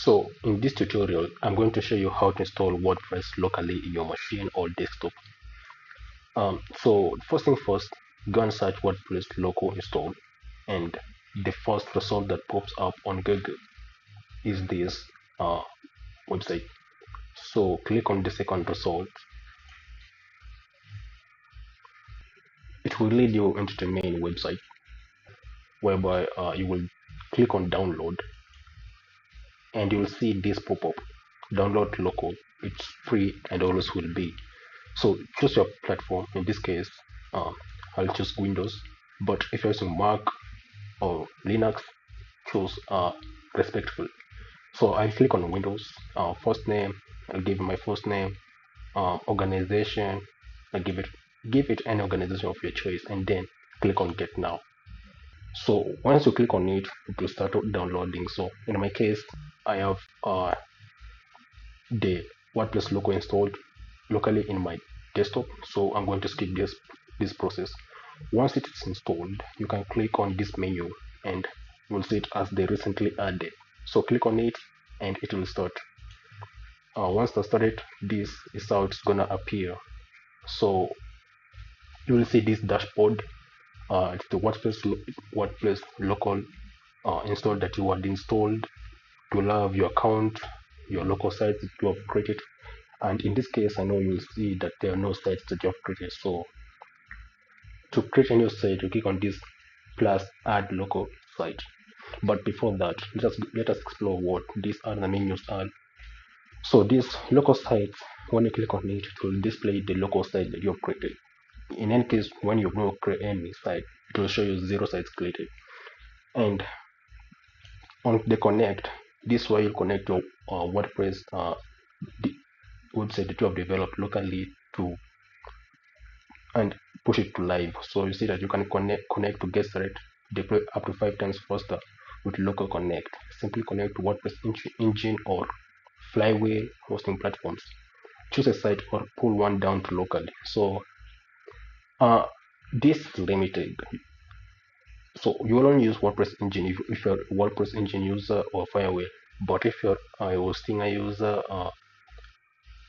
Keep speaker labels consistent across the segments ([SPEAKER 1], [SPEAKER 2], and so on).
[SPEAKER 1] So in this tutorial, I'm going to show you how to install WordPress locally in your machine or desktop. So first thing first, go and search WordPress local install, and the first result that pops up on Google is this uh, website. So click on the second result. It will lead you into the main website, whereby you will click on download, and you will see this pop up: download local. It's free and always will be. So choose your platform. In this case, I'll choose Windows. But if you're using Mac or Linux, choose respectful. So I'll click on Windows. First name, I'll give my first name. Organization, I'll give it any organization of your choice, and then click on Get Now. So once you click on it, it will start downloading. So in my case, I have the WordPress logo installed locally in my desktop, so I'm going to skip this process. Once it is installed, you can click on this menu and you will see it as they recently added. So click on it and it will start. Once it started, this is how it's gonna appear. So you will see this dashboard. It's the WordPress local install that you had installed. You will have your account, your local site that you have created. And in this case, I know you'll see that there are no sites that you have created. So to create a new site, you click on this plus add local site. But before that, let us explore what these other menus are. So this local site, when you click on it, it will display the local site that you have created. In any case, when you don't create any site, it will show you 0 sites created. And on the connect, this way you'll connect your WordPress the website that you have developed locally to and push it to live. So you see that you can connect to get started, deploy up to 5 times faster with local connect. Simply connect to WordPress engine or flyway hosting platforms. Choose a site or pull one down to locally. So uh, this is limited. So you will only use WordPress engine if you're a WordPress engine user or Firewall. But if you're a hosting user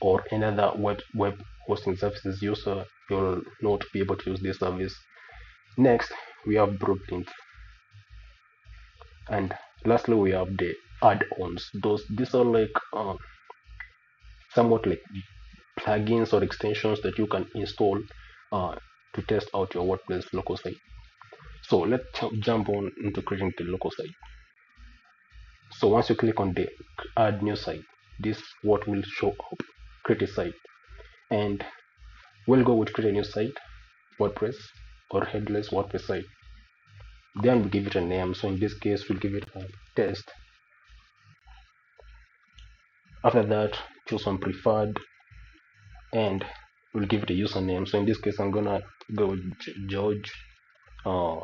[SPEAKER 1] or another web hosting services user, you'll not be able to use this service. Next, we have Blueprint, and lastly, we have the add-ons. These are like somewhat like plugins or extensions that you can install uh, to test out your WordPress local site. So let's jump on into creating the local site. So once you click on the add new site, this what will show up: create a site, and we'll go with create a new site, WordPress or headless WordPress site. Then we give it a name. So in this case, we'll give it a test. After that, choose on preferred, and we'll give it a username. So in this case, I'm gonna go with George. Uh,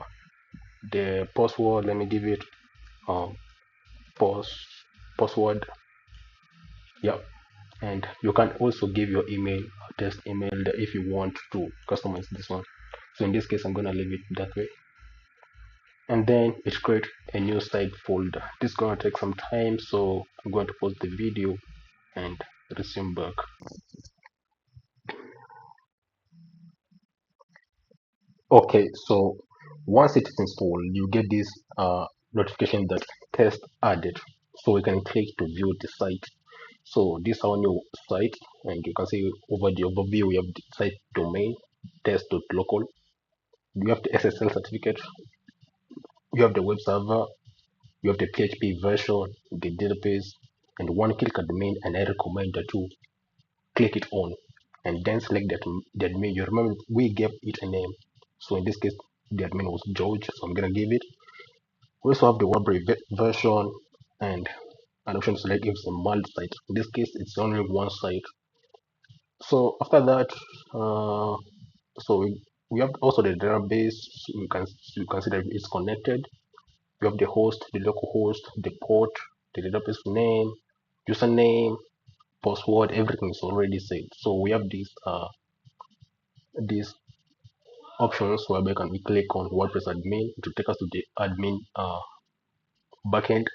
[SPEAKER 1] the password, let me give it post password. Yep. And you can also give your email, test email, if you want to customize this one. So in this case, I'm gonna leave it that way. And then it create a new site folder. This is gonna take some time, so I'm going to pause the video and resume back. Okay, so once it is installed, you get this notification that test added. So we can click to view the site. So this is our new site, and you can see over the overview we have the site domain test.local. You have the SSL certificate, you have the web server, you have the PHP version, the database, and one click admin. And I recommend that you click it on and then select that admin. You remember we gave it a name. So in this case, the admin was George, so I'm gonna give it. We also have the WordPress version and an option to select if it's a multi-site. In this case, it's only one site. So after that, so we have also the database. You can see that it's connected. You have the host, the local host, the port, the database name, username, password, everything is already set. So we have these options whereby we click on WordPress admin to take us to the admin backend.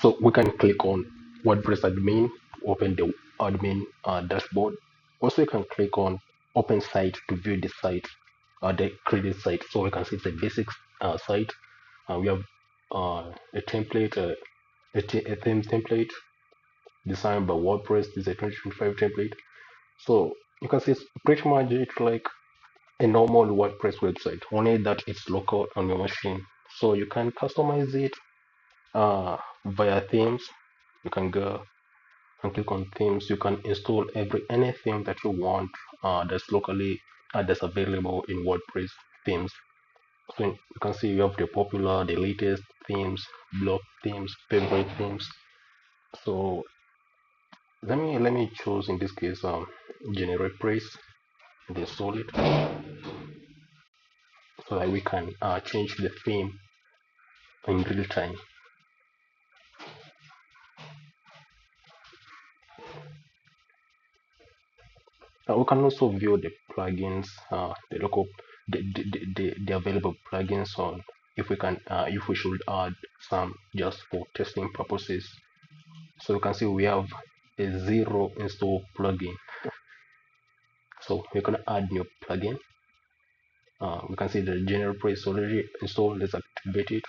[SPEAKER 1] So we can click on WordPress admin, open the admin dashboard. Also, you can click on open site to view the site, the created site. So we can see it's a basic site. We have a template, a theme template designed by WordPress. This is a 2025 template. So you can see it's pretty much it's like a normal WordPress website, only that it's local on your machine. So you can customize it via themes. You can go and click on themes. You can install any theme that you want that's locally that's available in WordPress themes. So you can see you have the popular, the latest themes, blog themes, favorite themes. So let me choose in this case generate praise and install it so that we can change the theme in real time. We can also view the plugins, the local, the available plugins on if we can, if we should add some just for testing purposes. So you can see we have a zero install plugin. So we're gonna add new plugin. We can see the general price already installed. Let's activate it,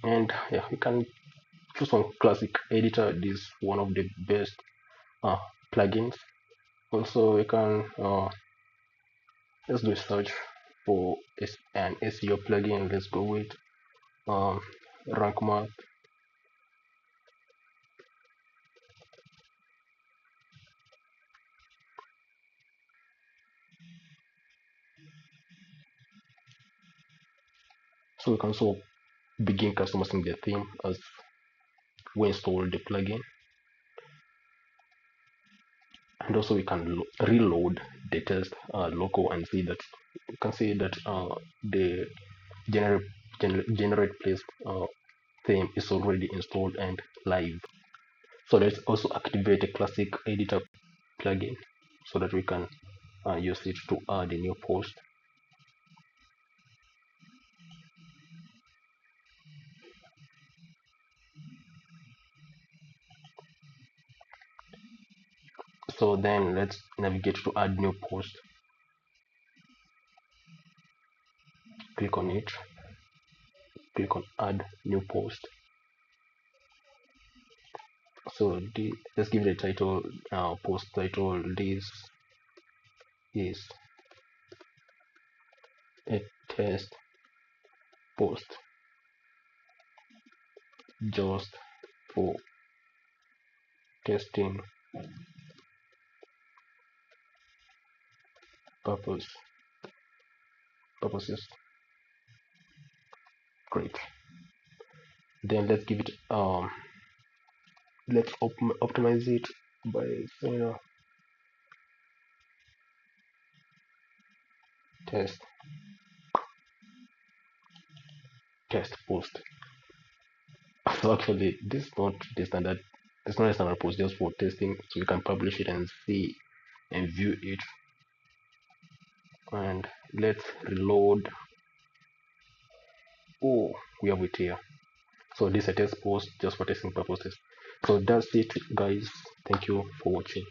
[SPEAKER 1] and yeah, we can choose on classic editor. This is one of the best uh, plugins. Also, we can let's do a search for an SEO plugin. Let's go with um, rank math. So we can also begin customizing the theme as we install the plugin, and also we can reload the test local and see that you can see that the generate generate place theme is already installed and live. So let's also activate a classic editor plugin so that we can use it to add a new post. So then let's navigate to add new post. Click on it. Click on add new post. So let's give it a title. Post title. This is a test post just for testing purposes. Great. Then let's give it let's optimize it by saying test test post. So actually this is not the standard, it's not a standard post just for testing, so you can publish it and see and view it. And let's reload. Oh, we have it here. So this is a test post just for testing purposes. So that's it guys, thank you for watching.